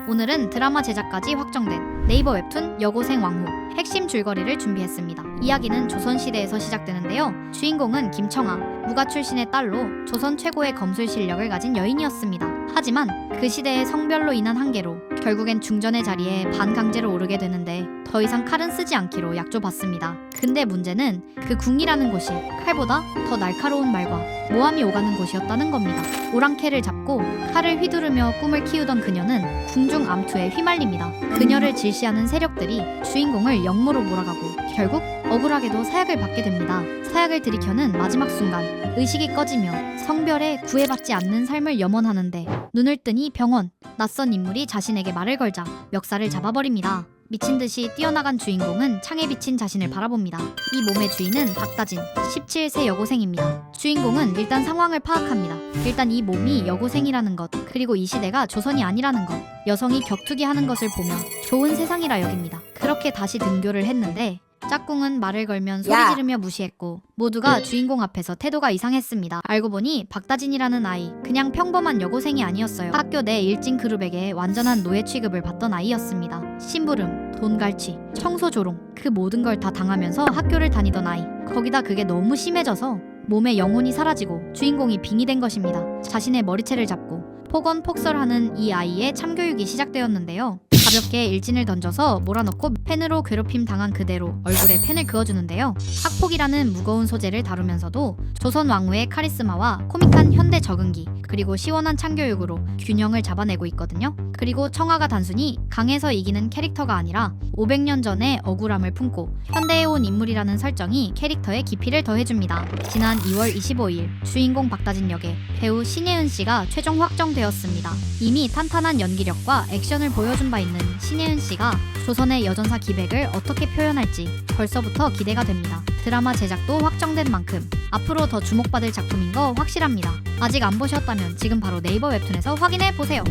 오늘은 드라마 제작까지 확정된 네이버 웹툰 여고생 왕후 핵심 줄거리를 준비했습니다. 이야기는 조선시대에서 시작되는데요. 주인공은 김청아, 무가 출신의 딸로 조선 최고의 검술 실력을 가진 여인이었습니다. 하지만 그 시대의 성별로 인한 한계로 결국엔 중전의 자리에 반강제로 오르게 되는데 더 이상 칼은 쓰지 않기로 약조받습니다. 근데 문제는 그 궁이라는 곳이 칼보다 더 날카로운 말과 모함이 오가는 곳이었다는 겁니다. 오랑캐를 잡고 칼을 휘두르며 꿈을 키우던 그녀는 궁중 암투에 휘말립니다. 그녀를 질시하는 세력들이 주인공을 역모로 몰아가고 결국 억울하게도 사약을 받게 됩니다. 사약을 들이켜는 마지막 순간 의식이 꺼지며 성별에 구애받지 않는 삶을 염원하는데 눈을 뜨니 병원, 낯선 인물이 자신에게 말을 걸자 멱살을 잡아버립니다. 미친듯이 뛰어나간 주인공은 창에 비친 자신을 바라봅니다. 이 몸의 주인은 박다진, 17세 여고생입니다. 주인공은 일단 상황을 파악합니다. 일단 이 몸이 여고생이라는 것, 그리고 이 시대가 조선이 아니라는 것, 여성이 격투기 하는 것을 보며 좋은 세상이라 여깁니다. 그렇게 다시 등교를 했는데 짝꿍은 말을 걸면 소리 지르며 무시했고 모두가 주인공 앞에서 태도가 이상했습니다. 알고 보니 박다진이라는 아이 그냥 평범한 여고생이 아니었어요. 학교 내 일진 그룹에게 완전한 노예 취급을 받던 아이였습니다. 심부름, 돈갈취, 청소조롱 그 모든 걸 다 당하면서 학교를 다니던 아이. 거기다 그게 너무 심해져서 몸에 영혼이 사라지고 주인공이 빙이 된 것입니다. 자신의 머리채를 잡고 폭언폭설하는 이 아이의 참교육이 시작되었는데요. 가볍게 일진을 던져서 몰아넣고 펜으로 괴롭힘 당한 그대로 얼굴에 펜을 그어주는데요. 학폭이라는 무거운 소재를 다루면서도 조선 왕후의 카리스마와 코믹한 현대 적응기 그리고 시원한 참교육으로 균형을 잡아내고 있거든요. 그리고 청아가 단순히 강해서 이기는 캐릭터가 아니라 500년 전의 억울함을 품고 현대에 온 인물이라는 설정이 캐릭터에 깊이를 더해줍니다. 지난 2월 25일 주인공 박다진 역에 배우 신예은 씨가 최종 확정되었습니다. 이미 탄탄한 연기력과 액션을 보여준 바 있는 신예은 씨가 조선의 여전사 기백을 어떻게 표현할지 벌써부터 기대가 됩니다. 드라마 제작도 확정된 만큼 앞으로 더 주목받을 작품인 거 확실합니다. 아직 안 보셨다면 지금 바로 네이버 웹툰에서 확인해 보세요.